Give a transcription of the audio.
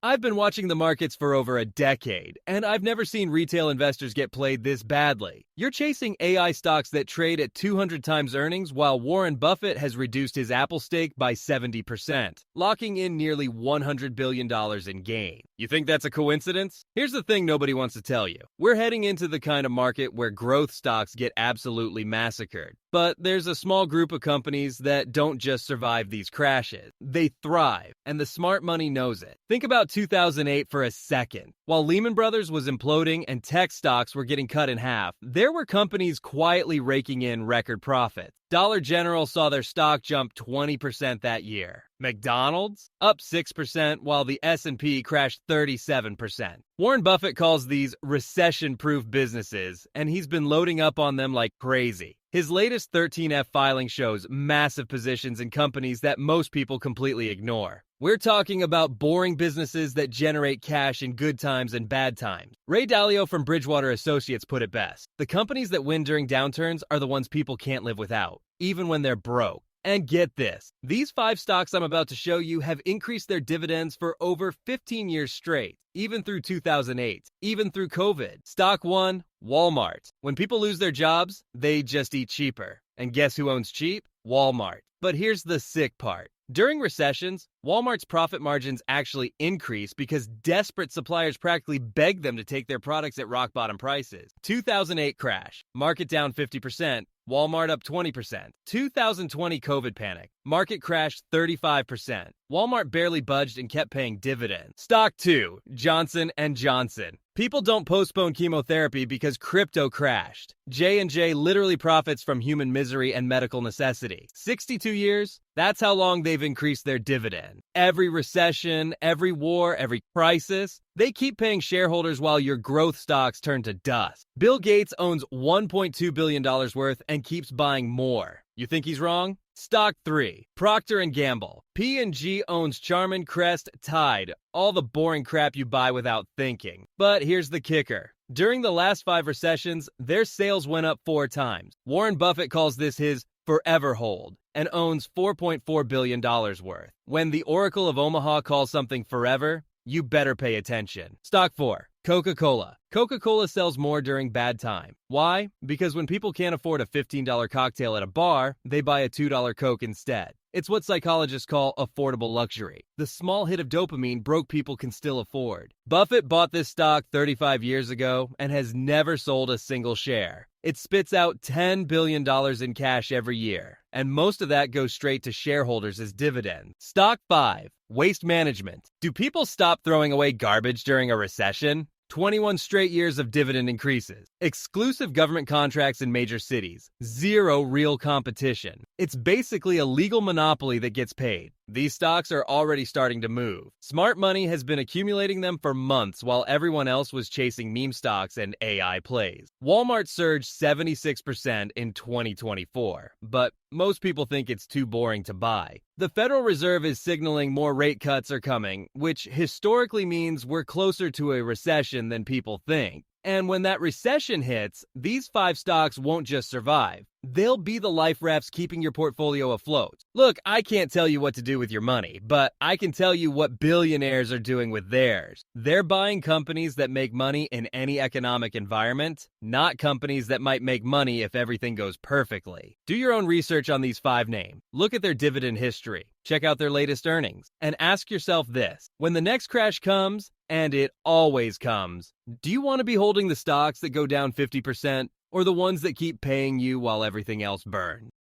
I've been watching the markets for over a decade, and I've never seen retail investors get played this badly. You're chasing AI stocks that trade at 200 times earnings, while Warren Buffett has reduced his Apple stake by 70%, locking in nearly $100 billion in gain. You think that's a coincidence? Here's the thing nobody wants to tell you. We're heading into the kind of market where growth stocks get absolutely massacred. But there's a small group of companies that don't just survive these crashes. They thrive, and the smart money knows it. Think about 2008 for a second. While Lehman Brothers was imploding and tech stocks were getting cut in half, there were companies quietly raking in record profits. Dollar General saw their stock jump 20% that year. McDonald's up 6%, while the S&P crashed 37%. Warren Buffett calls these recession-proof businesses, and he's been loading up on them like crazy. His latest 13F filing shows massive positions in companies that most people completely ignore. We're talking about boring businesses that generate cash in good times and bad times. Ray Dalio from Bridgewater Associates put it best. The companies that win during downturns are the ones people can't live without, even when they're broke. And get this, these 5 stocks I'm about to show you have increased their dividends for over 15 years straight, even through 2008, even through COVID. Stock 1, Walmart. When people lose their jobs, they just eat cheaper. And guess who owns cheap? Walmart. But here's the sick part. During recessions, Walmart's profit margins actually increase because desperate suppliers practically beg them to take their products at rock-bottom prices. 2008 crash, market down 50%, Walmart up 20%. 2020 COVID panic, market crashed 35%. Walmart barely budged and kept paying dividends. Stock 2, Johnson & Johnson. People don't postpone chemotherapy because crypto crashed. J&J literally profits from human misery and medical necessity. 62 years? That's how long they've increased their dividend. Every recession, every war, every crisis, they keep paying shareholders while your growth stocks turn to dust. Bill Gates owns $1.2 billion worth and keeps buying more. You think he's wrong? Stock 3, Procter & Gamble. P&G owns Charmin, Crest, Tide, all the boring crap you buy without thinking. But here's the kicker. During the last 5 recessions, their sales went up 4 times. Warren Buffett calls this his forever hold and owns $4.4 billion worth. When the Oracle of Omaha calls something forever, you better pay attention. Stock 4, Coca-Cola. Coca-Cola sells more during bad time. Why? Because when people can't afford a $15 cocktail at a bar, they buy a $2 Coke instead. It's what psychologists call affordable luxury. The small hit of dopamine broke people can still afford. Buffett bought this stock 35 years ago and has never sold a single share. It spits out $10 billion in cash every year, and most of that goes straight to shareholders as dividends. Stock 5, Waste Management. Do people stop throwing away garbage during a recession? 21 straight years of dividend increases. Exclusive government contracts in major cities. 0 real competition. It's basically a legal monopoly that gets paid. These stocks are already starting to move. Smart money has been accumulating them for months while everyone else was chasing meme stocks and AI plays. Walmart surged 76% in 2024, but most people think it's too boring to buy. The Federal Reserve is signaling more rate cuts are coming, which historically means we're closer to a recession than people think. And when that recession hits, these 5 stocks won't just survive. They'll be the life rafts keeping your portfolio afloat. Look, I can't tell you what to do with your money, but I can tell you what billionaires are doing with theirs. They're buying companies that make money in any economic environment, not companies that might make money if everything goes perfectly. Do your own research on these 5 names. Look at their dividend history. Check out their latest earnings. And ask yourself this. When the next crash comes, and it always comes, do you want to be holding the stocks that go down 50%? Or the ones that keep paying you while everything else burns?